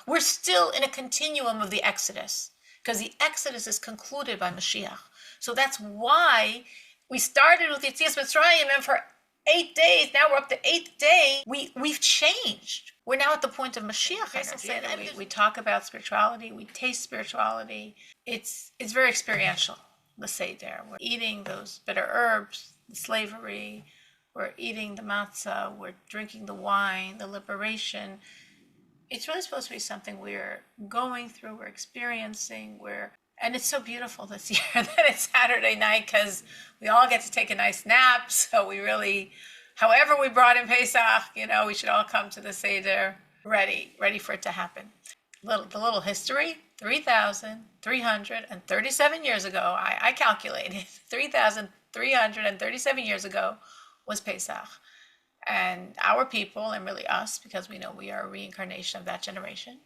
We're still in a continuum of the Exodus, because the Exodus is concluded by Mashiach. So that's why we started with Yetzias Mitzrayim, and for 8 days, now we're up to 8th day, we've changed. We're now at the point of Mashiach energy. We talk about spirituality, we taste spirituality. It's very experiential, the Seder. We're eating those bitter herbs, the slavery, we're eating the matzah, we're drinking the wine, the liberation. It's really supposed to be something we're going through, we're experiencing, and it's so beautiful this year that it's Saturday night because we all get to take a nice nap. So we really, however we brought in Pesach, we should all come to the Seder ready for it to happen. The little history, 3,337 years ago, I calculated, 3,337 years ago was Pesach. And our people, and really us, because we know we are a reincarnation of that generation,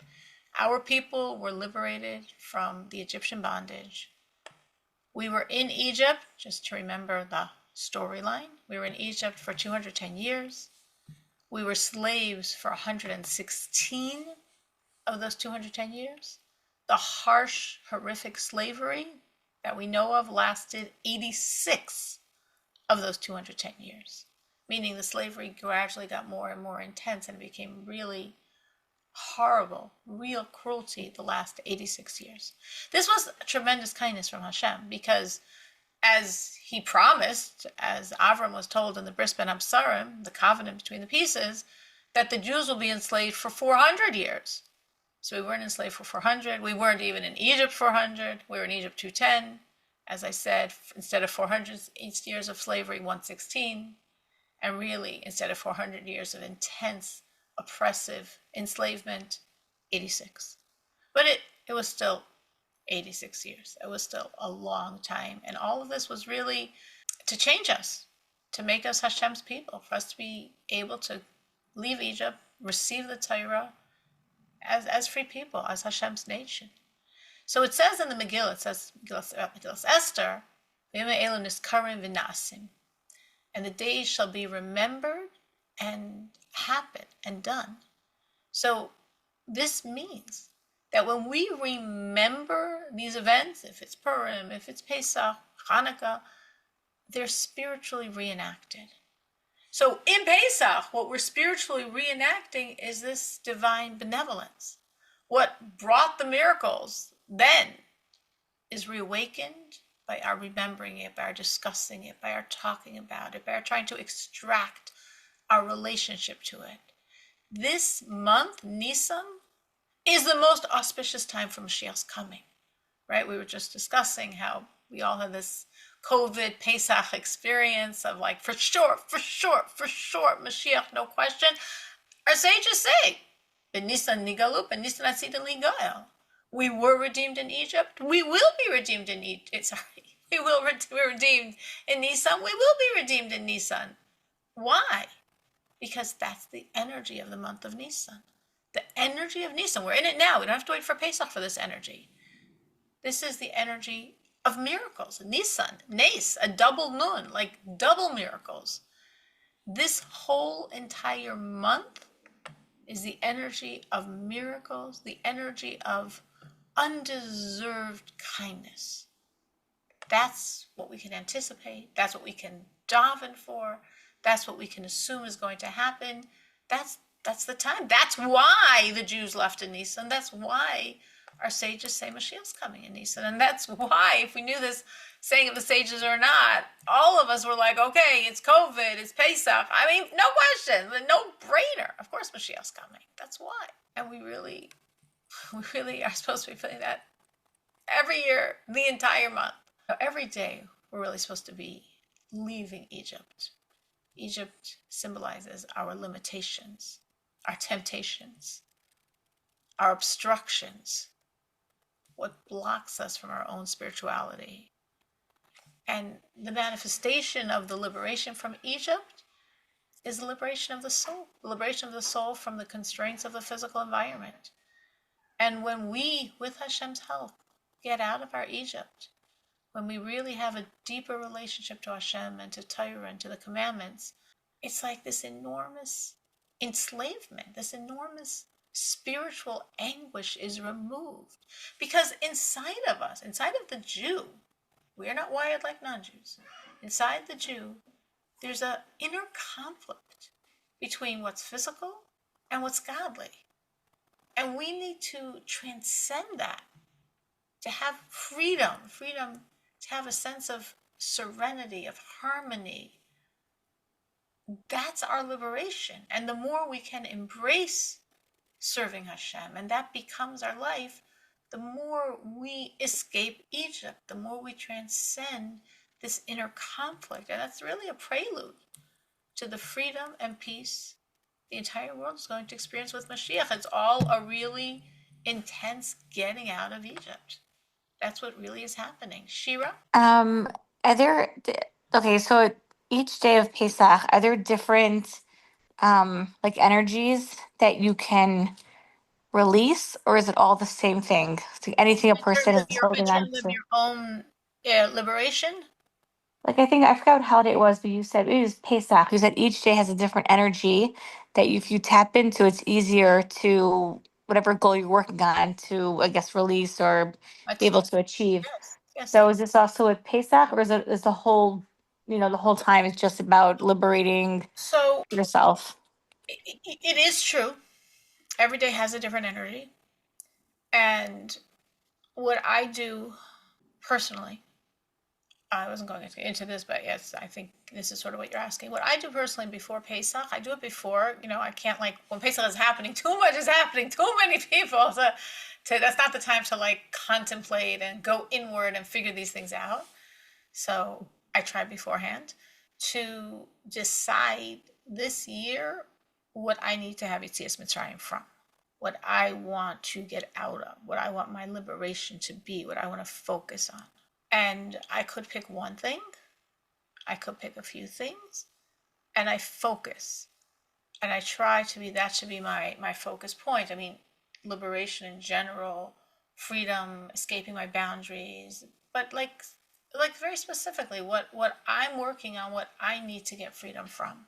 our people were liberated from the Egyptian bondage. We were in Egypt, just to remember the storyline, we were in Egypt for 210 years. We were slaves for 116 of those 210 years. The harsh, horrific slavery that we know of lasted 86 of those 210 years, meaning the slavery gradually got more and more intense and it became really horrible, real cruelty the last 86 years. This was a tremendous kindness from Hashem, because as he promised, as Avram was told in the Bris Ben Absarim, the covenant between the pieces, that the Jews will be enslaved for 400 years. So we weren't enslaved for 400. We weren't even in Egypt 400. We were in Egypt 210. As I said, instead of 400 years of slavery, 116. And really, instead of 400 years of intense, oppressive enslavement, 86. But it was still 86 years. It was still a long time. And all of this was really to change us, to make us Hashem's people, for us to be able to leave Egypt, receive the Torah as free people, as Hashem's nation. So it says in the Megillah, it says, Megillah Esther, and the days shall be remembered and happen and done. So this means that when we remember these events, if it's Purim, if it's Pesach, Hanukkah, they're spiritually reenacted. So in Pesach, what we're spiritually reenacting is this divine benevolence. What brought the miracles then is reawakened by our remembering it, by our discussing it, by our talking about it, by our trying to extract our relationship to it. This month, Nisan, is the most auspicious time for Mashiach's coming, right? We were just discussing how we all had this COVID Pesach experience of like, for sure, Mashiach, no question. Our sages say, B'Nisan nigalu, B'Nisan asidan ligael. We were redeemed in Egypt. We will be redeemed in Egypt. We're redeemed in Nisan. We will be redeemed in Nisan. Why? Because that's the energy of the month of Nisan. The energy of Nisan. We're in it now. We don't have to wait for Pesach for this energy. This is the energy of miracles. Nisan, Nes, a double nun, like double miracles. This whole entire month is the energy of miracles, the energy of undeserved kindness. That's what we can anticipate. That's what we can daven for. That's what we can assume is going to happen. That's the time. That's why the Jews left in Nisan. That's why our sages say Mashiach's coming in Nisan. And that's why, if we knew this saying of the sages or not, all of us were like, okay, it's COVID, it's Pesach. I mean, no question, no brainer. Of course Mashiach's coming. That's why. And we really are supposed to be feeling that every year, the entire month. So every day, we're really supposed to be leaving Egypt. Egypt symbolizes our limitations, our temptations, our obstructions, what blocks us from our own spirituality. And the manifestation of the liberation from Egypt is the liberation of the soul from the constraints of the physical environment. And when we, with Hashem's help, get out of our Egypt, when we really have a deeper relationship to Hashem and to Torah and to the commandments, it's like this enormous enslavement, this enormous spiritual anguish is removed. Because inside of us, inside of the Jew, we are not wired like non-Jews. Inside the Jew, there's an inner conflict between what's physical and what's godly. And we need to transcend that, to have freedom to have a sense of serenity, of harmony. That's our liberation. And the more we can embrace serving Hashem, and that becomes our life, the more we escape Egypt, the more we transcend this inner conflict. And that's really a prelude to the freedom and peace the entire world is going to experience with Mashiach. It's all a really intense getting out of Egypt. That's what really is happening. Shira? Um, are there, okay, so each day of Pesach, are there different like energies that you can release, or is it all the same thing? So anything a In terms person of is in holding on terms of to. your own liberation? Like I think I forgot what holiday it was, but you said it was Pesach. You said each day has a different energy that if you tap into, it's easier to whatever goal you're working on to, I guess, release or be able Achieve. to achieve. Yes. Yes. So is this also with Pesach, or is the whole, the whole time is just about liberating So yourself? it is true. Every day has a different energy. And what I do personally, I wasn't going into this, but yes, I think this is sort of what you're asking. What I do personally before Pesach, I do it before, I can't when Pesach is happening, too much is happening, too many people. That's not the time to contemplate and go inward and figure these things out. So I try beforehand to decide this year what I need to have Yetzias Mitzrayim from, what I want to get out of, what I want my liberation to be, what I want to focus on. And I could pick one thing, I could pick a few things, and I focus. And I try to be, that should be my focus point. I mean, liberation in general, freedom, escaping my boundaries, but like very specifically what I'm working on, what I need to get freedom from.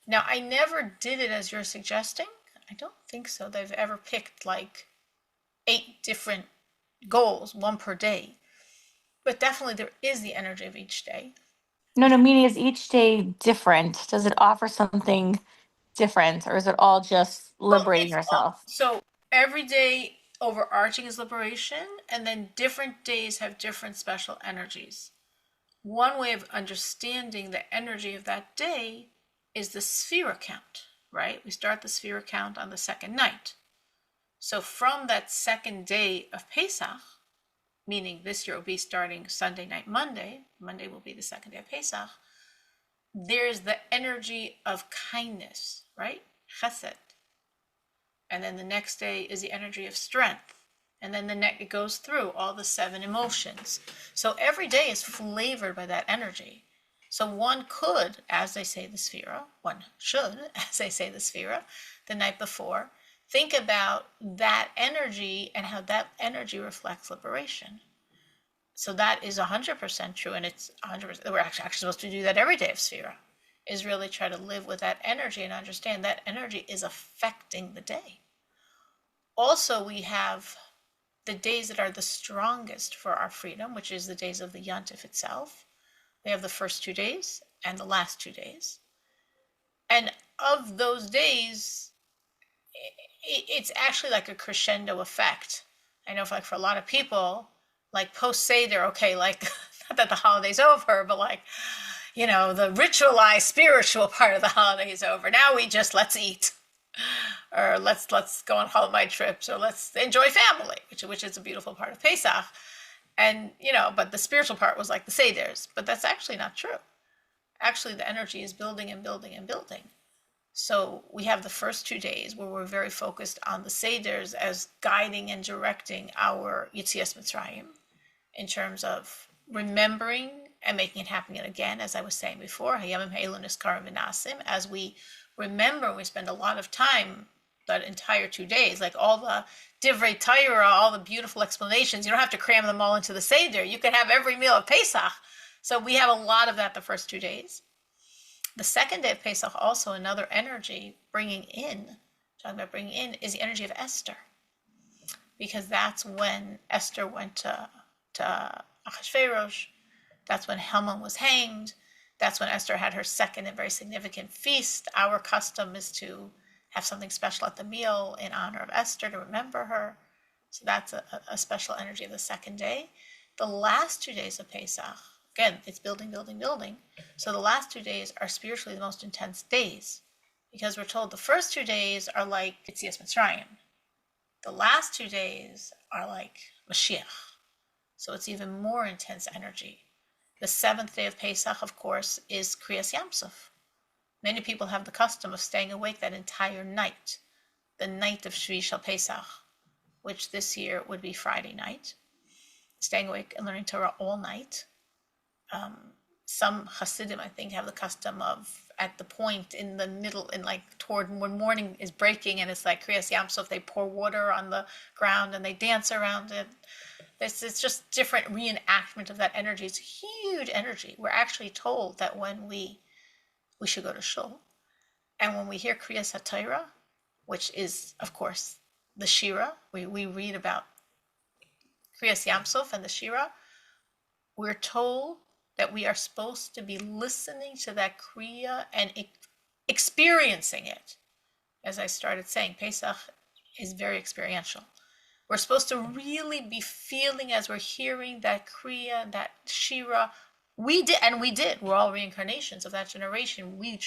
Now, I never did it as you're suggesting. I don't think so. They've ever picked 8 different goals, one per day. But definitely there is the energy of each day. No, meaning is each day different? Does it offer something different, or is it all just Well, liberating it's all, yourself? so every day overarching is liberation, and then different days have different special energies. One way of understanding the energy of that day is the Sphira count, right? We start the Sphira count on the second night. So from that second day of Pesach, meaning this year will be starting Sunday night, Monday will be the second day of Pesach, there's the energy of kindness, right? Chesed. And then the next day is the energy of strength. And then it goes through all the 7 emotions. So every day is flavored by that energy. So one could, as they say the Sphira, one should, as they say the Sphira, the night before, think about that energy and how that energy reflects liberation. So that is 100% true, and it's 100%. We're actually supposed to do that every day of Sphira, is really try to live with that energy and understand that energy is affecting the day. Also, we have the days that are the strongest for our freedom, which is the days of the Yontif itself. We have the first 2 days and the last 2 days. And of those days, it's actually like a crescendo effect. I know for a lot of people, post Seder, okay, not that the holiday's over, but the ritualized spiritual part of the holiday is over. Now we just let's eat, or let's go on holiday trips, or let's enjoy family, which is a beautiful part of Pesach. And but the spiritual part was like the Seders, but that's actually not true. Actually, the energy is building and building and building. So we have the first 2 days where we're very focused on the Seders as guiding and directing our Yetzias Mitzrayim in terms of remembering and making it happen again, as I was saying before, Hayamim Ha'elu Niskarim V'Nasim, as we remember, we spend a lot of time that entire 2 days, like all the Divrei Torah, all the beautiful explanations. You don't have to cram them all into the Seder. You can have every meal of Pesach. So we have a lot of that the first 2 days. The second day of Pesach, also another energy bringing in talking about bringing in, is the energy of Esther, because that's when Esther went to Ahasuerus. That's when Haman was hanged. That's when Esther had her second and very significant feast. Our custom is to have something special at the meal in honor of Esther to remember her. So that's a special energy of the second day. The last 2 days of Pesach, again, it's building, building, building. So the last 2 days are spiritually the most intense days, because we're told the first 2 days are like Yetzias Mitzrayim. The last 2 days are like Mashiach. So it's even more intense energy. The seventh day of Pesach, of course, is Kriyas Yamsuf. Many people have the custom of staying awake that entire night, the night of Shvi Shel Pesach, which this year would be Friday night, staying awake and learning Torah all night. Some Hasidim, I think, have the custom of, at the point in the middle, in like toward when morning is breaking and it's like Kriyas Yamsuf, they pour water on the ground and they dance around it. It's just different reenactment of that energy. It's huge energy. We're actually told that when we should go to shul, and when we hear Kriyas HaTorah, which is, of course, the Shira, we read about Kriyas Yamsuf and the Shira, we're told that we are supposed to be listening to that Kriya and experiencing it. As I started saying, Pesach is very experiential. We're supposed to really be feeling as we're hearing that Kriya, that Shira. We did. We're all reincarnations of that generation. We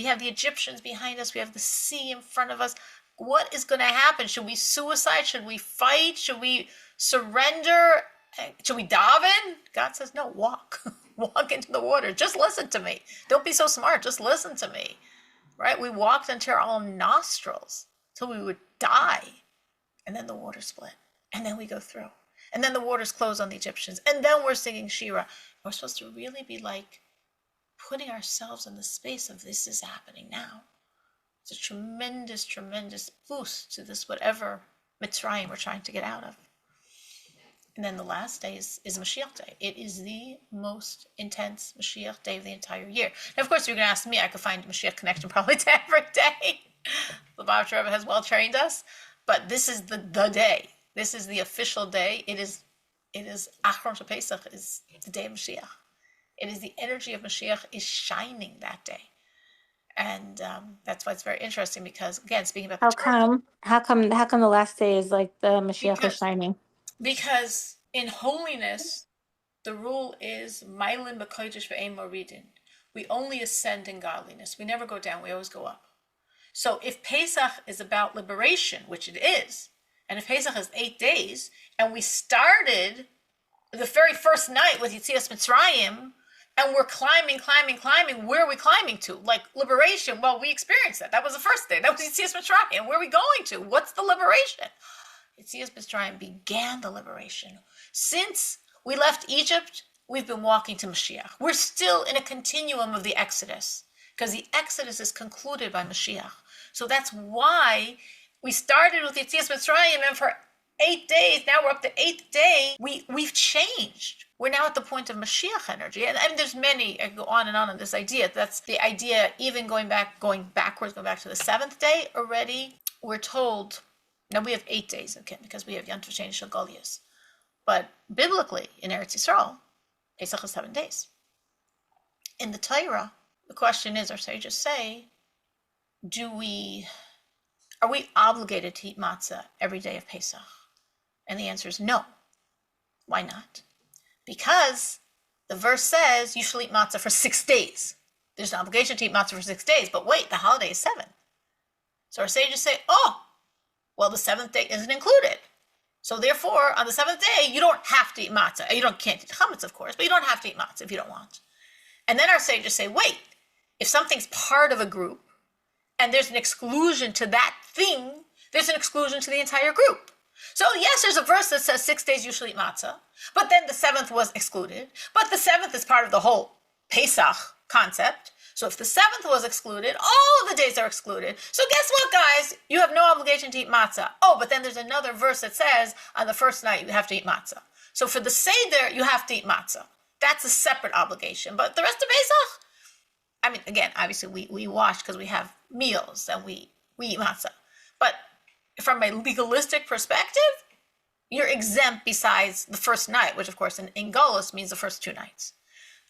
have the Egyptians behind us. We have the sea in front of us. What is going to happen? Should we suicide? Should we fight? Should we surrender? Should we daven? God says, no, walk. Walk into the water. Just listen to me. Don't be so smart. Just listen to me. Right? We walked into our own nostrils till we would die. And then the water split. And then we go through. And then the waters close on the Egyptians. And then we're singing Shira. We're supposed to really be like putting ourselves in the space of this is happening now. It's a tremendous, tremendous boost to this whatever Mitzrayim we're trying to get out of. And then the last day is Mashiach Day. It is the most intense Mashiach Day of the entire year. And of course, you're going to ask me, I could find Mashiach connection probably to every day. The Lubavitcher Rebbe has well trained us. But this is the day. This is the official day. It is Achron Shel Pesach is the day of Mashiach. It is the energy of Mashiach is shining that day. And that's why it's very interesting, because, again, speaking about How come the last day is like the Mashiach is shining? Because in holiness, the rule is Mailin B'Kodesh V'Ein Moridin. We only ascend in godliness. We never go down. We always go up. So if Pesach is about liberation, which it is, and if Pesach is 8 days, and we started the very first night with Yetzias Mitzrayim, and we're climbing, where are we climbing to? Like liberation, well, we experienced that. That was the first day. That was Yetzias Mitzrayim. Where are we going to? What's the liberation? Yetzias Mitzrayim began the liberation. Since we left Egypt, we've been walking to Mashiach. We're still in a continuum of the Exodus, because the Exodus is concluded by Mashiach. So that's why we started with Yetzias Mitzrayim, and for 8 days, now we're up to 8th day, we've changed. We're now at the point of Mashiach energy. And there's many, I go on and on this idea. That's the idea, even going backwards, going back to the 7th day already. We're told, now we have 8 days, okay, because we have Yom Tov Shel Goliath. But biblically, in Eretz Yisrael, Pesach is 7 days. In the Torah, the question is, our sages say, are we obligated to eat matzah every day of Pesach? And the answer is no. Why not? Because the verse says you shall eat matzah for 6 days. There's an obligation to eat matzah for 6 days, but wait, the holiday is 7. So our sages say, well, the 7th day isn't included. So therefore, on the 7th day, you don't have to eat matzah. You can't eat chametz, of course, but you don't have to eat matzah if you don't want. And then our sages say, wait, if something's part of a group, and there's an exclusion to that thing, there's an exclusion to the entire group. So yes, there's a verse that says 6 days you shall eat matzah, but then the 7th was excluded. But the 7th is part of the whole Pesach concept. So if the 7th was excluded, all of the days are excluded. So guess what, guys? You have no obligation to eat matzah. But then there's another verse that says on the first night you have to eat matzah. So for the Seder, you have to eat matzah. That's a separate obligation. But the rest of Pesach, again, obviously we wash because we have meals and we eat matzah. from a legalistic perspective, you're exempt besides the first night, which of course in Golos means the first 2 nights.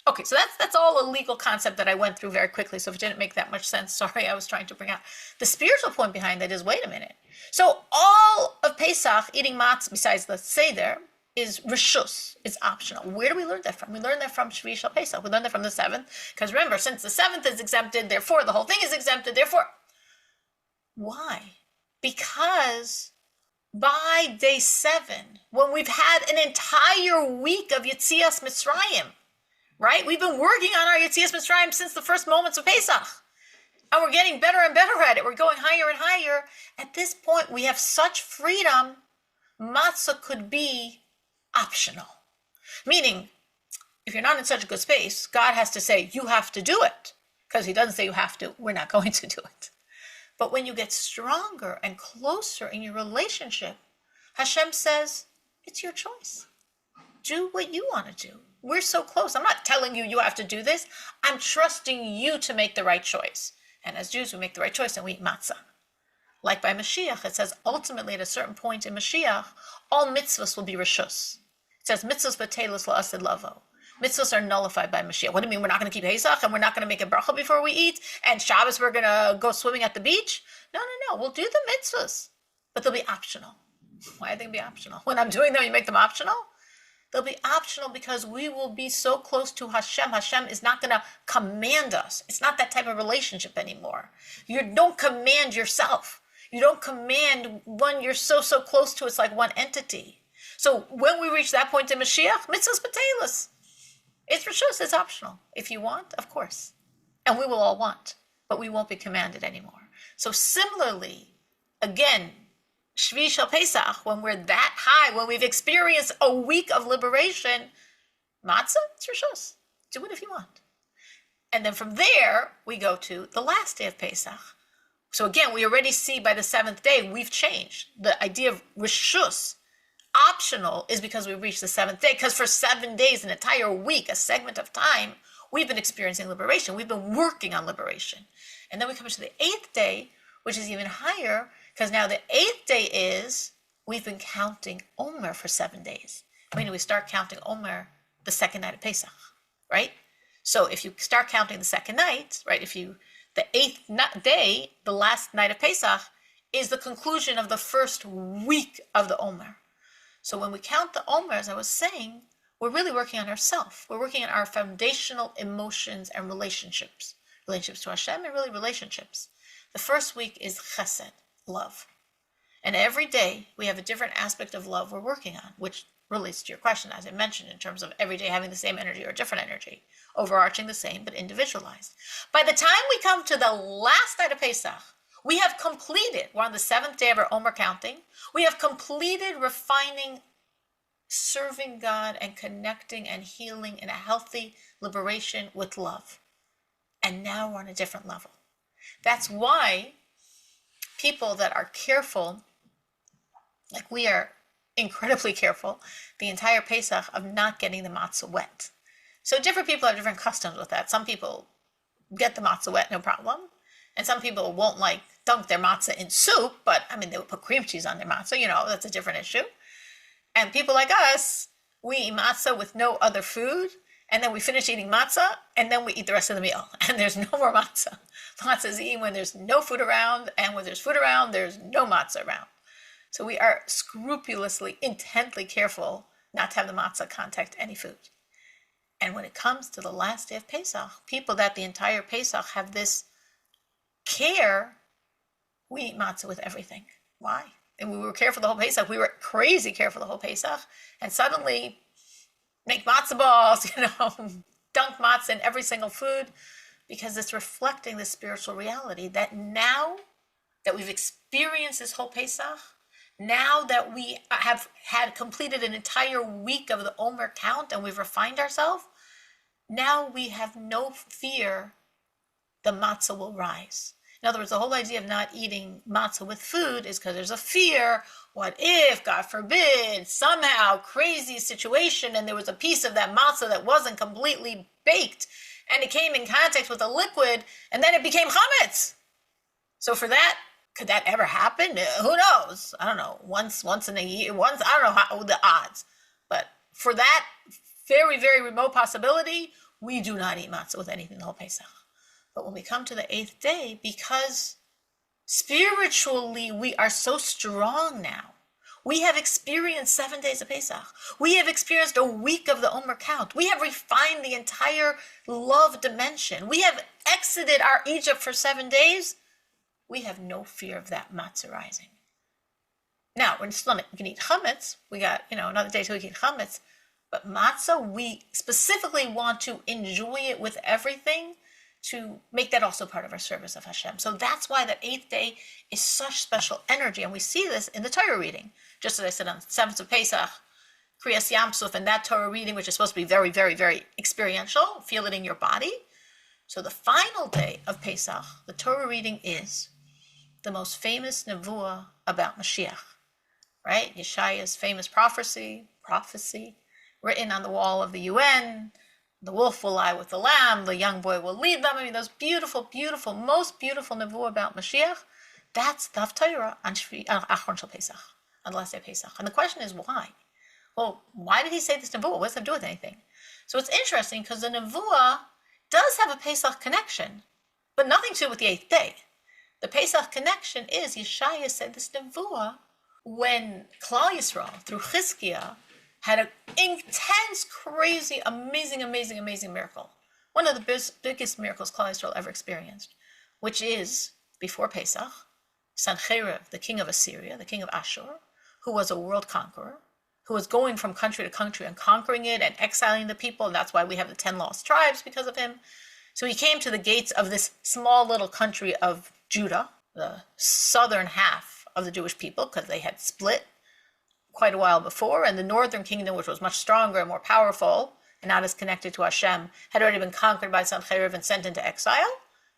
Okay, so that's all a legal concept that I went through very quickly. So if it didn't make that much sense, sorry, I was trying to bring out. The spiritual point behind it is, wait a minute. So all of Pesach, eating matzah, besides the Seder, is rishus. It's optional. Where do we learn that from? We learn that from Shvi Shel Pesach. We learn that from the 7th. Because remember, since the 7th is exempted, therefore the whole thing is exempted. Therefore, why? Because by day 7, when we've had an entire week of Yetzias Mitzrayim, right? We've been working on our Yetzias Mitzrayim since the first moments of Pesach. And we're getting better and better at it. We're going higher and higher. At this point, we have such freedom, matzah could be optional. Meaning, if you're not in such a good space, God has to say, you have to do it. Because he doesn't say you have to. We're not going to do it. But when you get stronger and closer in your relationship, Hashem says, it's your choice. Do what you want to do. We're so close. I'm not telling you you have to do this. I'm trusting you to make the right choice. And as Jews, we make the right choice and we eat matzah. Like by Mashiach, it says ultimately at a certain point in Mashiach, all mitzvahs will be rishus. It says mitzvahs b'teilus la'asid lavo. Mitzvahs are nullified by Mashiach. What do you mean we're not going to keep Pesach and we're not going to make a bracha before we eat? And Shabbos we're going to go swimming at the beach? No. We'll do the mitzvahs, but they'll be optional. Why are they be optional? When I'm doing them, you make them optional? They'll be optional because we will be so close to Hashem. Hashem is not going to command us. It's not that type of relationship anymore. You don't command yourself. You don't command when you're so close to it's like one entity. So when we reach that point in Mashiach, mitzvahs b'teilus. It's rishus, it's optional. If you want, of course. And we will all want, but we won't be commanded anymore. So similarly, again, Shvi Shel Pesach, when we're that high, when we've experienced a week of liberation, matzah, it's rishus. Do it if you want. And then from there, we go to the last day of Pesach. So again, we already see by the 7th day, we've changed. The idea of rishus, optional, is because we reached the 7th day. Because for 7 days, an entire week, a segment of time, we've been experiencing liberation. We've been working on liberation. And then we come to the 8th day, which is even higher, because now the 8th day is, we've been counting Omer for 7 days. Meaning we start counting Omer the second night of Pesach, right? So if you start counting the second night, right, the 8th day, the last night of Pesach, is the conclusion of the first week of the Omer. So when we count the Omer, as I was saying, we're really working on ourselves. We're working on our foundational emotions and relationships. Relationships to Hashem and really relationships. The first week is chesed, love. And every day we have a different aspect of love we're working on, which relates to your question, as I mentioned, in terms of every day having the same energy or different energy, overarching the same but individualized. By the time we come to the last night of Pesach, we have completed, we're on the 7th day of our Omer counting, we have completed refining, serving God and connecting and healing in a healthy liberation with love. And now we're on a different level. That's why people that are careful, like we are incredibly careful, the entire Pesach of not getting the matzah wet. So different people have different customs with that. Some people get the matzah wet, no problem. And some people won't dunk their matzah in soup, but they would put cream cheese on their matzah, that's a different issue. And people like us, we eat matzah with no other food, and then we finish eating matzah, and then we eat the rest of the meal. And there's no more matzah. Matzah is eaten when there's no food around, and when there's food around, there's no matzah around. So we are scrupulously, intently careful not to have the matzah contact any food. And when it comes to the last day of Pesach, people that the entire Pesach have this care, we eat matzah with everything. Why? And we were careful the whole Pesach. We were crazy careful the whole Pesach. And suddenly, make matzah balls, dunk matzah in every single food, because it's reflecting the spiritual reality that now that we've experienced this whole Pesach, now that we have had completed an entire week of the Omer count and we've refined ourselves, now we have no fear the matzah will rise. In other words, the whole idea of not eating matzah with food is because there's a fear. What if, God forbid, somehow crazy situation and there was a piece of that matzah that wasn't completely baked and it came in contact with a liquid and then it became chametz. So for that, Could that ever happen? Who knows? I don't know. Once in a year, once, I don't know how the odds. But for that very, very remote possibility, we do not eat matzah with anything the whole Pesach. But when we come to the eighth day, because spiritually we are so strong now, we have experienced 7 days of Pesach. We have experienced a week of the Omer count. We have refined the entire love dimension. We have exited our Egypt for 7 days. We have no fear of that matzah rising. Now, we're still going to eat chametz. We got, another day till we can eat chametz. But matzah, we specifically want to enjoy it with everything to make that also part of our service of Hashem. So that's why the eighth day is such special energy. And we see this in the Torah reading. Just as I said on the 7th of Pesach, Kriyas Yam Suf, and that Torah reading, which is supposed to be very, very, very experiential, feel it in your body. So the final day of Pesach, the Torah reading is the most famous nevuah about Mashiach, right? Yeshaya's famous prophecy, written on the wall of the UN. The wolf will lie with the lamb, the young boy will lead them. I mean, those beautiful, beautiful, most beautiful nevuah about Mashiach, that's the Haftarah on Achron Shel Pesach, on the last day of Pesach. And the question is, why? Well, why did he say this nevuah? What does it have to do with anything? So it's interesting because the nevuah does have a Pesach connection, but nothing to do with the eighth day. The Pesach connection is Yeshaya said this nevuah when Klal Yisrael, through Chizkiah, had an intense, crazy, amazing miracle. One of the biggest miracles Klal Yisrael ever experienced, which is, before Pesach, Sancherib, the king of Assyria, the king of Ashur, who was a world conqueror, who was going from country to country and conquering it and exiling the people. And that's why we have the 10 lost tribes because of him. So he came to the gates of this small little country of Judah, the southern half of the Jewish people, because they had split quite a while before, and the northern kingdom, which was much stronger and more powerful and not as connected to Hashem, had already been conquered by Sancherib and sent into exile.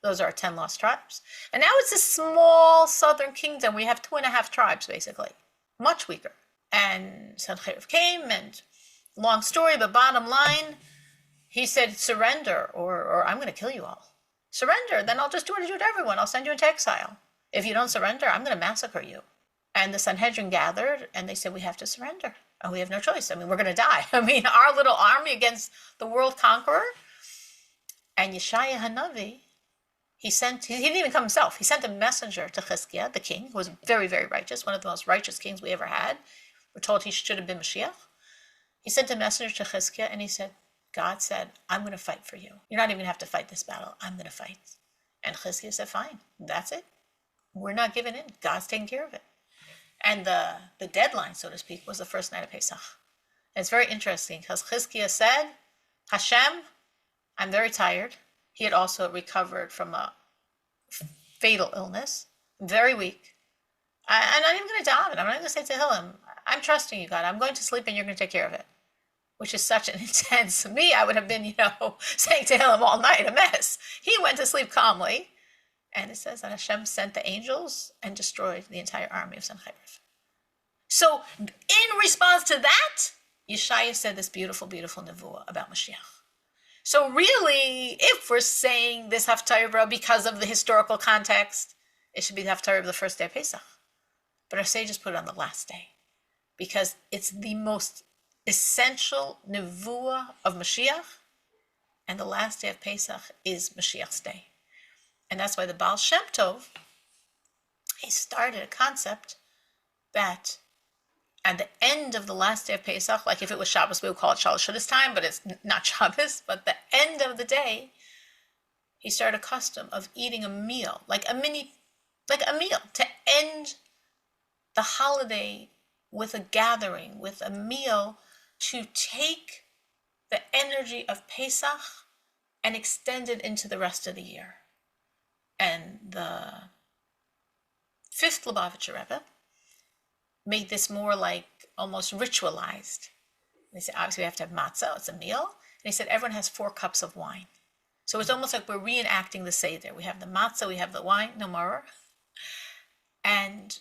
Those are our 10 lost tribes. And now it's this small southern kingdom. We have 2.5 tribes, basically, much weaker. And Sancherib came, and long story, but bottom line, he said, surrender, or I'm going to kill you all. Surrender, then I'll just do what I do to everyone. I'll send you into exile. If you don't surrender, I'm going to massacre you. And the Sanhedrin gathered, and they said, we have to surrender. And we have no choice. I mean, we're going to die. I mean, our little army against the world conqueror. And Yeshaya Hanavi, he didn't even come himself. He sent a messenger to Chizkiah, the king, who was very, very righteous, one of the most righteous kings we ever had. We're told he should have been Mashiach. He sent a messenger to Chizkiah, and he said, God said, I'm going to fight for you. You're not even going to have to fight this battle. I'm going to fight. And Chizkiah said, fine, that's it. We're not giving in. God's taking care of it. And the deadline, so to speak, was the first night of Pesach. And it's very interesting because Chizkiah said, Hashem, I'm very tired. He had also recovered from a fatal illness, very weak. I'm not even going to daven. I'm not going to say to him, I'm trusting you, God. I'm going to sleep and you're going to take care of it. Which is such an intense, me, I would have been, saying to him all night, a mess. He went to sleep calmly. And it says that Hashem sent the angels and destroyed the entire army of Sancherib. So in response to that, Yeshaya said this beautiful, beautiful nevuah about Mashiach. So really, if we're saying this Haftarah because of the historical context, it should be the Haftarah of the first day of Pesach. But our sages put it on the last day because it's the most essential nevuah of Mashiach, and the last day of Pesach is Mashiach's day. And that's why the Baal Shem Tov, he started a concept that at the end of the last day of Pesach, like if it was Shabbos, we would call it Shalosh Shudas time, but it's not Shabbos, but the end of the day, he started a custom of eating a meal, like a meal, to end the holiday with a gathering, with a meal, to take the energy of Pesach and extend it into the rest of the year. And the fifth Lubavitcher Rebbe made this more like almost ritualized. They said, obviously we have to have matzah, it's a meal. And he said, everyone has 4 cups of wine. So it's almost like we're reenacting the Seder. We have the matzah, we have the wine, no more. And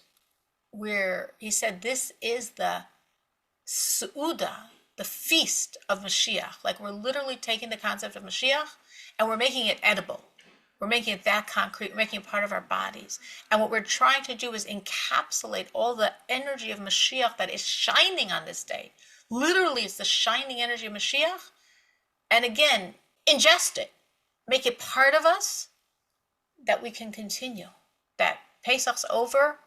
he said, this is the Su'uda, the feast of Mashiach. Like we're literally taking the concept of Mashiach and we're making it edible. We're making it that concrete, we're making it part of our bodies. And what we're trying to do is encapsulate all the energy of Mashiach that is shining on this day. Literally, it's the shining energy of Mashiach. And again, ingest it. Make it part of us that we can continue. That Pesach's over,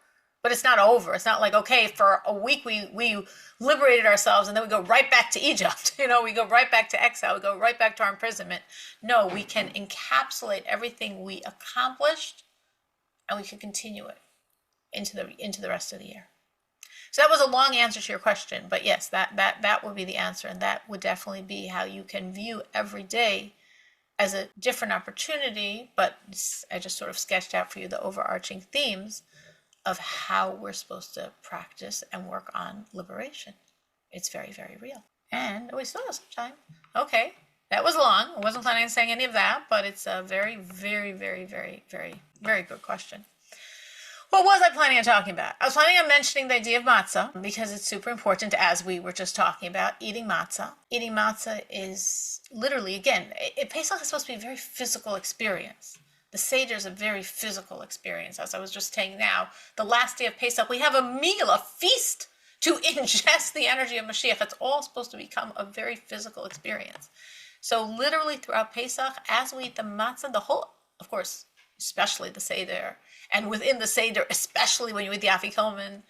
but it's not over. It's not like, okay, for a week we liberated ourselves and then we go right back to Egypt. We go right back to exile. We go right back to our imprisonment. No, we can encapsulate everything we accomplished and we can continue it into the rest of the year. So that was a long answer to your question, but yes, that would be the answer, and that would definitely be how you can view every day as a different opportunity, but I just sort of sketched out for you the overarching themes of how we're supposed to practice and work on liberation. It's very, very real. And we still have some time. Okay, that was long. I wasn't planning on saying any of that, but it's a very, very, very, very, very, very good question. What was I planning on talking about? I was planning on mentioning the idea of matzah because it's super important, as we were just talking about, eating matzah. Eating matzah is literally, again, Pesach is supposed to be a very physical experience. The Seder is a very physical experience. As I was just saying now, the last day of Pesach, we have a meal, a feast to ingest the energy of Mashiach. It's all supposed to become a very physical experience. So literally throughout Pesach, as we eat the matzah, the whole, of course, especially the Seder, and within the Seder, especially when you eat the afikomen,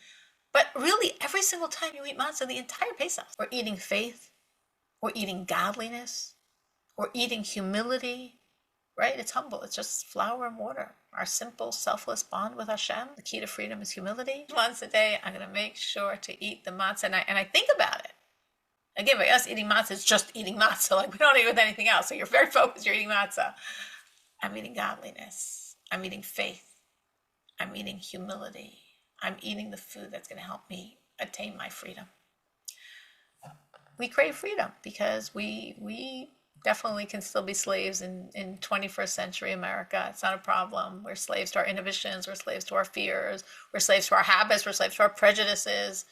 but really every single time you eat matzah, the entire Pesach, we're eating faith, we're eating godliness, we're eating humility, right? It's humble. It's just flour and water. Our simple, selfless bond with Hashem. The key to freedom is humility. Once a day, I'm going to make sure to eat the matzah, and I think about it. Again, by us eating matzah, it's just eating matzah. Like we don't eat with anything else. So you're very focused. You're eating matzah. I'm eating godliness. I'm eating faith. I'm eating humility. I'm eating the food that's going to help me attain my freedom. We crave freedom because we definitely can still be slaves in 21st century America. It's not a problem. We're slaves to our inhibitions. We're slaves to our fears. We're slaves to our habits. We're slaves to our prejudices.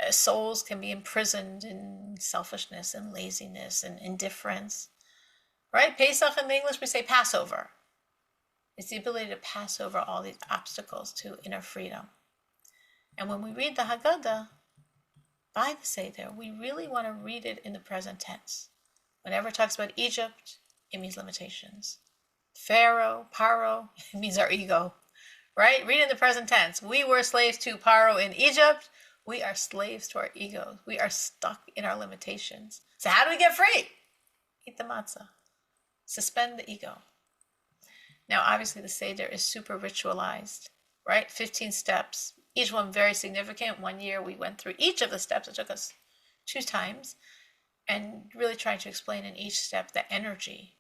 Souls can be imprisoned in selfishness and laziness and indifference. Right? Pesach in the English, we say Passover. It's the ability to pass over all these obstacles to inner freedom. And when we read the Haggadah by the Seder, we really want to read it in the present tense. Whenever it talks about Egypt, it means limitations. Pharaoh, Paro, it means our ego. Right? Read it in the present tense. We were slaves to Paro in Egypt. We are slaves to our egos. We are stuck in our limitations. So how do we get free? Eat the matzah. Suspend the ego. Now, obviously, the Seder is super ritualized, right? 15 steps, each one very significant. One year, we went through each of the steps. It took us 2 times, and really trying to explain in each step the energy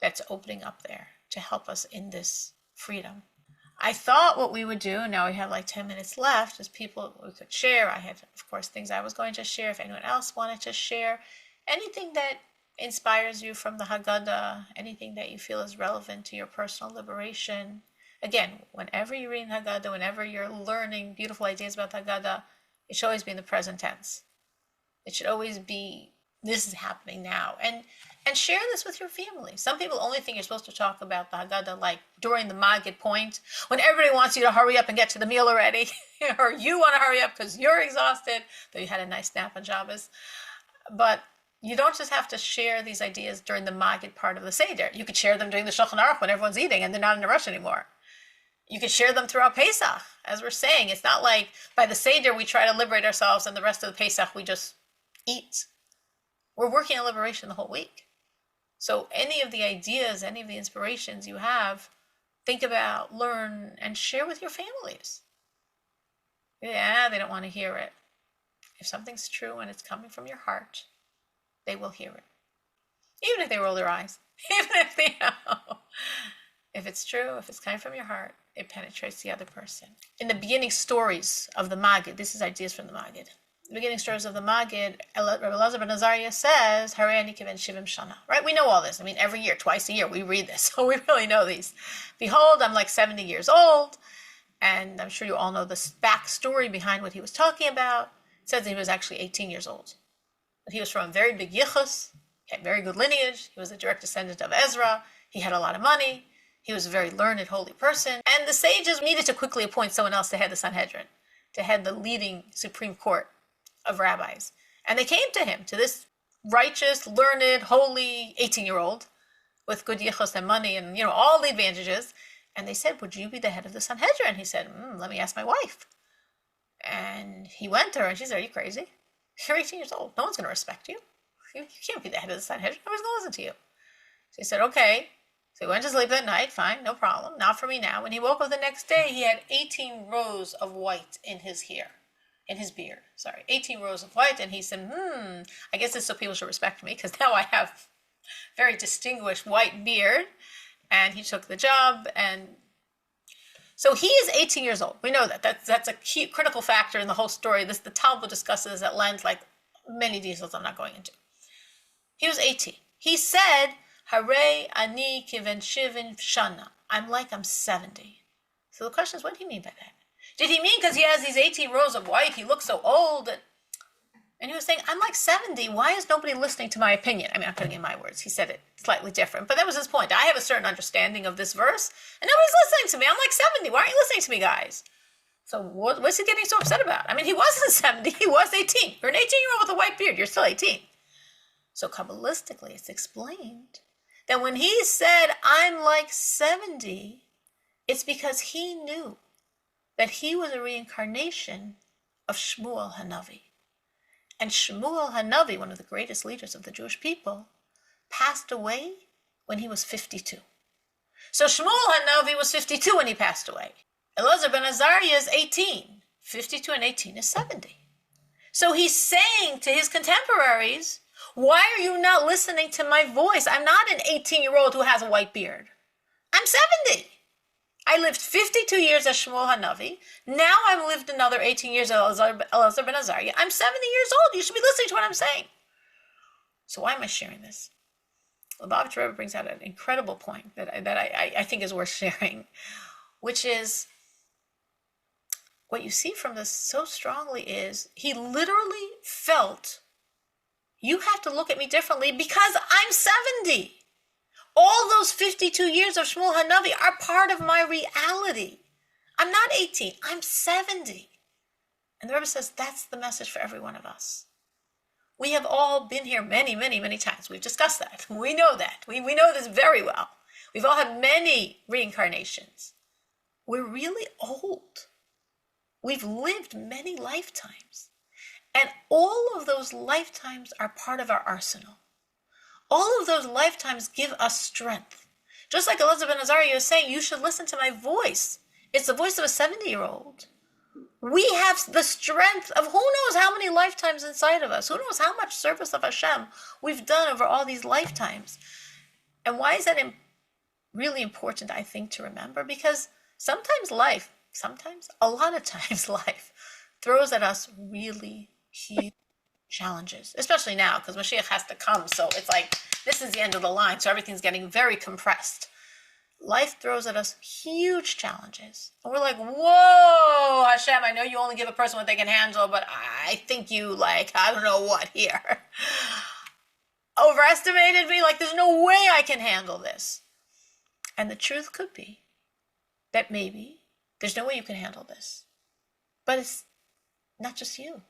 that's opening up there to help us in this freedom. I thought what we would do, now we have like 10 minutes left, is people we could share. I had, of course, things I was going to share. If anyone else wanted to share anything that inspires you from the Haggadah, anything that you feel is relevant to your personal liberation. Again, whenever you're reading Haggadah, whenever you're learning beautiful ideas about the Haggadah, it should always be in the present tense. It should always be, this is happening now. And share this with your family. Some people only think you're supposed to talk about the Haggadah like during the Magid point, when everybody wants you to hurry up and get to the meal already, or you want to hurry up because you're exhausted, though you had a nice nap on Shabbos. But you don't just have to share these ideas during the Magid part of the Seder. You could share them during the Shulchan Aruch when everyone's eating and they're not in a rush anymore. You could share them throughout Pesach. As we're saying, it's not like by the Seder we try to liberate ourselves and the rest of the Pesach we just eat. We're working on liberation the whole week. So any of the ideas, any of the inspirations you have, think about, learn, and share with your families. Yeah, they don't want to hear it. If something's true and it's coming from your heart, they will hear it. Even if they roll their eyes. Even if they know. If it's true, if it's coming from your heart, it penetrates the other person. In the beginning stories of the Magid, this is ideas from the Magid. The beginning stories of the Magid, Rabbi Elazar ben Azariah says, Harei ani kibn shivim shana. Right? We know all this. I mean, every year, twice a year, we read this. So we really know these. Behold, I'm like 70 years old. And I'm sure you all know the backstory behind what he was talking about. It says that he was actually 18 years old. He was from a very big yichus, he had very good lineage, he was a direct descendant of Ezra, he had a lot of money, He was a very learned, holy person. And the sages needed to quickly appoint someone else to head the Sanhedrin, to head the leading Supreme Court of rabbis. And they came to him, to this righteous, learned, holy 18-year-old with good yichus and money and, all the advantages. And they said, would you be the head of the Sanhedrin? He said, let me ask my wife. And he went to her and she said, are you crazy? You're 18 years old. No one's going to respect you. You can't be the head of the Sanhedrin. Nobody's going to listen to you. So he said, okay. So he went to sleep that night. Fine, no problem. Not for me now. When he woke up the next day, he had 18 rows of white in his hair. In his beard, 18 rows of white. And he said, I guess it's so people should respect me because now I have very distinguished white beard. And he took the job. And so he is 18 years old. We know that. That's a key critical factor in the whole story. The Talmud discusses at length, like many details I'm not going into. He was 18. He said, Hare ani kiven shivin shana. I'm 70. So the question is, what did he mean by that? Did he mean because he has these 18 rows of white, he looks so old? And he was saying, I'm 70. Why is nobody listening to my opinion? I mean, I'm putting in my words. He said it slightly different. But that was his point. I have a certain understanding of this verse, and nobody's listening to me. I'm 70. Why aren't you listening to me, guys? So what's he getting so upset about? I mean, he wasn't 70. He was 18. You're an 18-year-old with a white beard. You're still 18. So Kabbalistically, it's explained that when he said, I'm 70, it's because he knew that he was a reincarnation of Shmuel Hanavi. And Shmuel Hanavi, one of the greatest leaders of the Jewish people, passed away when he was 52. So Shmuel Hanavi was 52 when he passed away. Elazar ben Azariah is 18. 52 and 18 is 70. So he's saying to his contemporaries, why are you not listening to my voice? I'm not an 18-year-old who has a white beard. I'm 70. I lived 52 years as Shmuel Hanavi. Now I've lived another 18 years as Elazar ben Azariah. I'm 70 years old. You should be listening to what I'm saying. So why am I sharing this? Lubavitch Rebbe brings out an incredible point that I think is worth sharing, which is what you see from this so strongly is he literally felt, you have to look at me differently because I'm 70. All those 52 years of Shmuel Hanavi are part of my reality. I'm not 18, I'm 70. And the Rebbe says that's the message for every one of us. We have all been here many, many, many times. We've discussed that. We know that. We know this very well. We've all had many reincarnations. We're really old. We've lived many lifetimes. And all of those lifetimes are part of our arsenal. All of those lifetimes give us strength. Just like Elazar ben Azariah is saying, you should listen to my voice. It's the voice of a 70-year-old. We have the strength of who knows how many lifetimes inside of us. Who knows how much service of Hashem we've done over all these lifetimes. And why is that really important, I think, to remember? Because a lot of times life throws at us really huge challenges, especially now because Mashiach has to come. So it's like, this is the end of the line. So everything's getting very compressed. Life throws at us huge challenges. And we're like, whoa, Hashem, I know you only give a person what they can handle, but I think you I don't know what here. Overestimated me, there's no way I can handle this. And the truth could be that maybe there's no way you can handle this. But it's not just you.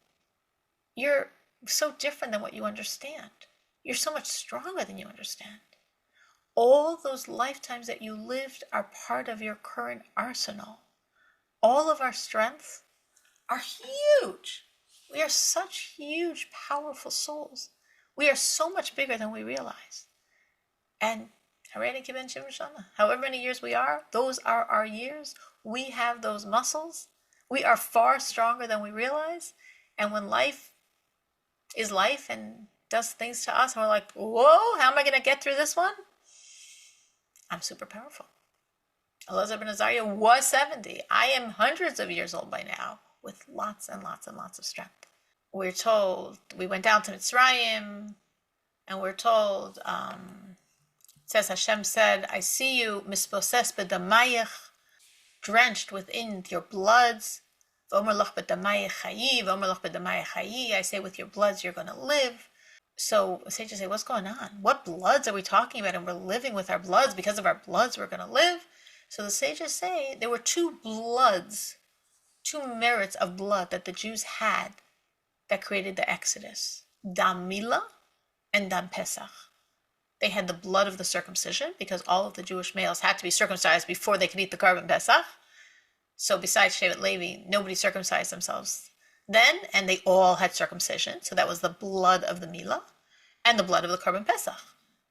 You're so different than what you understand. You're so much stronger than you understand. All those lifetimes that you lived are part of your current arsenal. All of our strengths are huge. We are such huge, powerful souls. We are so much bigger than we realize. And however many years we are, those are our years. We have those muscles. We are far stronger than we realize. And when life is life and does things to us, and we're like, whoa, how am I going to get through this one? I'm super powerful. Elazar ben Azariah was 70. I am hundreds of years old by now with lots and lots and lots of strength. We're told, we went down to Mitzrayim, and we're told, it says Hashem said, I see you, misposes b'damayich, drenched within your bloods. I say with your bloods you're going to live. So sages say, what's going on? What bloods are we talking about? And we're living with our bloods. Because of our bloods we're going to live. So the sages say there were two bloods, two merits of blood that the Jews had that created the Exodus. Dam Milah and Dam Pesach. They had the blood of the circumcision because all of the Jewish males had to be circumcised before they could eat the korban Pesach. So besides Shevet Levi, nobody circumcised themselves then, and they all had circumcision. So that was the blood of the Milah and the blood of the korban Pesach.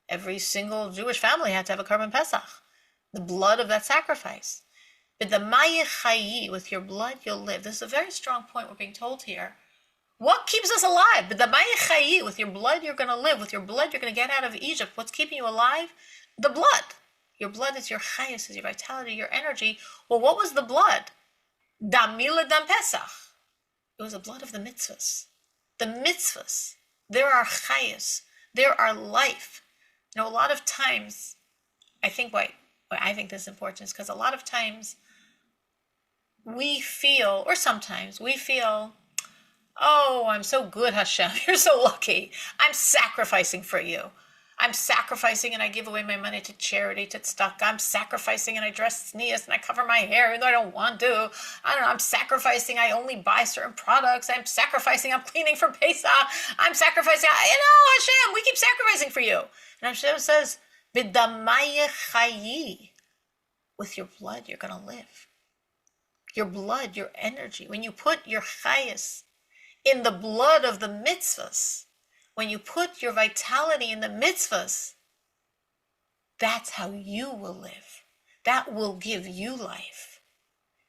Every single Jewish family had to have a korban Pesach, the blood of that sacrifice. But the Chayi, with your blood you'll live. This is a very strong point we're being told here. What keeps us alive? But the Chayi, with your blood you're going to live. With your blood you're going to get out of Egypt. What's keeping you alive? The blood. Your blood is your chayus, is your vitality, your energy. Well, what was the blood? Dam Milah, Dam Pesach. It was the blood of the mitzvahs. The mitzvahs. They're our chayus. They're our life. You know, a lot of times, I think why I think this is important is because a lot of times we feel, or sometimes we feel, oh, I'm so good, Hashem. You're so lucky. I'm sacrificing for you. I'm sacrificing and I give away my money to charity, to tzedakah. I'm sacrificing and I dress sneeze and I cover my hair even though I don't want to. I don't know. I'm sacrificing. I only buy certain products. I'm sacrificing. I'm cleaning for Pesach. I'm sacrificing. Hashem, we keep sacrificing for you. And Hashem says, B'damaya chayi. With your blood, you're going to live. Your blood, your energy. When you put your chayas in the blood of the mitzvahs, when you put your vitality in the mitzvahs, that's how you will live. That will give you life.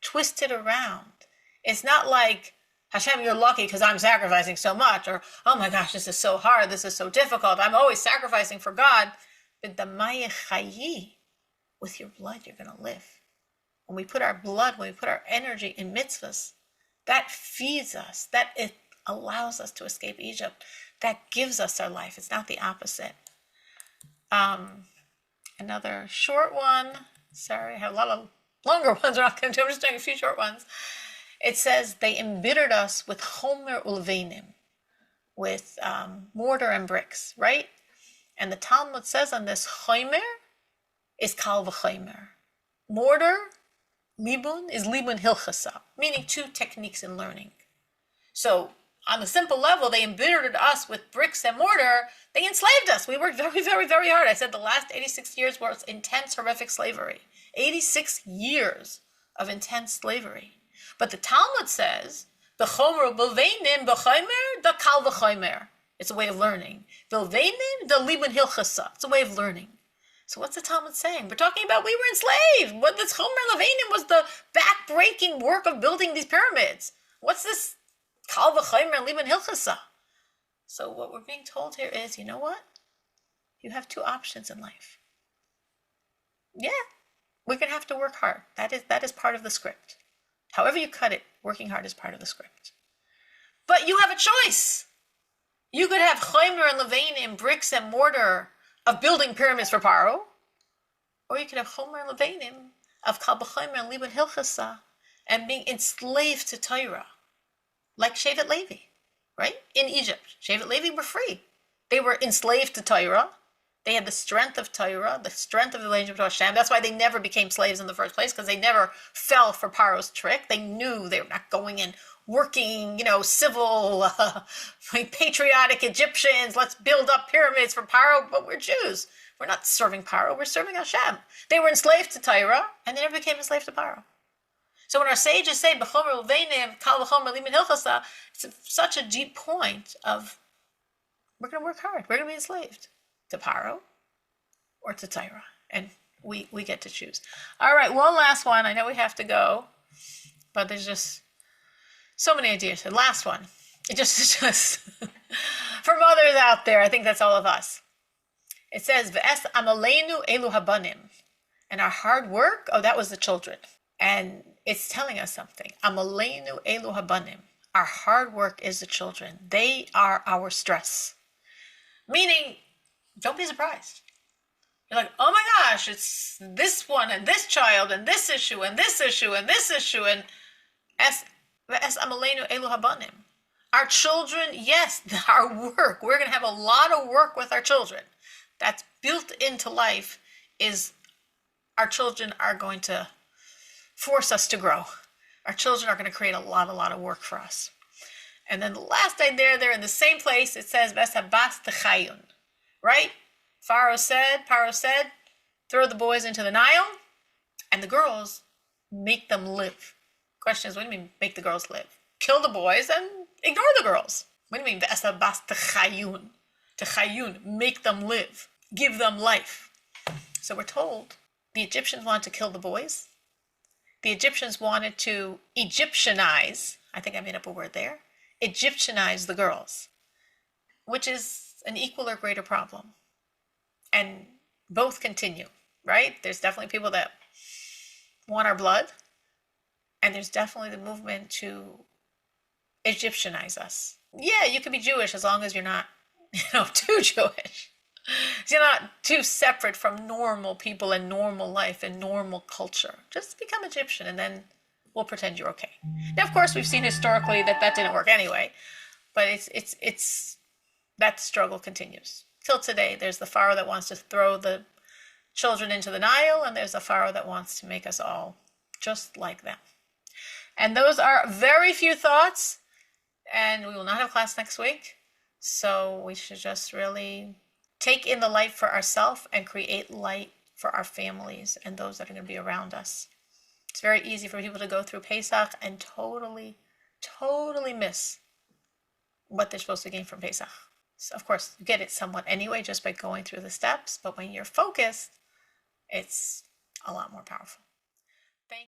Twist it around. It's not like, Hashem, you're lucky because I'm sacrificing so much, or, oh my gosh, this is so hard, this is so difficult, I'm always sacrificing for God. But the Maya Chayi, with your blood, you're going to live. When we put our blood, when we put our energy in mitzvahs, that feeds us, that it allows us to escape Egypt. That gives us our life. It's not the opposite. Another short one. Sorry, I have a lot of longer ones. I'm just doing a few short ones. It says they embittered us with chomer ulveinim, with mortar and bricks, right? And the Talmud says on this, chomer is kal v'chomer. Mortar, libun, is libun hilchasa, meaning two techniques in learning. So on a simple level, they embittered us with bricks and mortar. They enslaved us. We worked very, very, very hard. I said the last 86 years was intense, horrific slavery. 86 years of intense slavery. But the Talmud says, B'chomer b'veinim b'chomer the kal v'chomer. It's a way of learning. B'veinim the libun hilchasa. It's a way of learning. So what's the Talmud saying? We're talking about we were enslaved. What this chomer leveinim was the back-breaking work of building these pyramids. What's this kal v'chomer and libun hilchasa? So what we're being told here is, you know what? You have two options in life. Yeah, we're going to have to work hard. That is part of the script. However you cut it, working hard is part of the script. But you have a choice. You could have chomer and leveinim, bricks and mortar, of building pyramids for Paro, or you could have chomer and leveinim of kal v'chomer and libun hilchasa and being enslaved to Torah, like Shevet Levi, right? In Egypt, Shevet Levi were free. They were enslaved to Torah. They had the strength of Torah, the strength of the relationship to Hashem. That's why they never became slaves in the first place, because they never fell for Paro's trick. They knew they were not going and working, civil, patriotic Egyptians. Let's build up pyramids for Paro, but we're Jews. We're not serving Paro, we're serving Hashem. They were enslaved to Torah, and they never became enslaved to Paro. So when our sages say, B'chomer l'veinim, kal v'chomer libun hilchasa, it's such a deep point of, we're going to work hard. We're going to be enslaved to Paro or to Torah. And we get to choose. All right, one last one. I know we have to go, but there's just so many ideas. The last one. It just for mothers out there, I think that's all of us. It says, V'es amaleinu elu habanim. And our hard work, that was the children. And it's telling us something. Amaleinu elu habanim. Our hard work is the children. They are our stress. Meaning, don't be surprised. You're like, oh my gosh, it's this one and this child and this issue and this issue and this issue. And es amalenu elu habanim. Our children, yes, our work. We're going to have a lot of work with our children. That's built into life is our children are going to force us to grow. Our children are going to create a lot of work for us. And then the last day they're in the same place. It says, Besabas techayun, right? Paro said, throw the boys into the Nile, and the girls, make them live. Question is, what do you mean make the girls live? Kill the boys and ignore the girls. What do you mean, Besabas techayun? Techayun, make them live, give them life. So we're told the Egyptians wanted to kill the boys. The Egyptians wanted to Egyptianize, I think I made up a word there, Egyptianize the girls, which is an equal or greater problem. And both continue, right? There's definitely people that want our blood, and there's definitely the movement to Egyptianize us. Yeah, you can be Jewish as long as you're not, too Jewish. You're not too separate from normal people and normal life and normal culture. Just become Egyptian, and then we'll pretend you're okay. Now, of course, we've seen historically that didn't work anyway, but it's that struggle continues till today. There's the Pharaoh that wants to throw the children into the Nile, and there's a Pharaoh that wants to make us all just like them. And those are very few thoughts, and we will not have class next week, so we should just really take in the light for ourselves and create light for our families and those that are going to be around us. It's very easy for people to go through Pesach and totally miss what they're supposed to gain from Pesach. So of course, you get it somewhat anyway just by going through the steps, but when you're focused, it's a lot more powerful.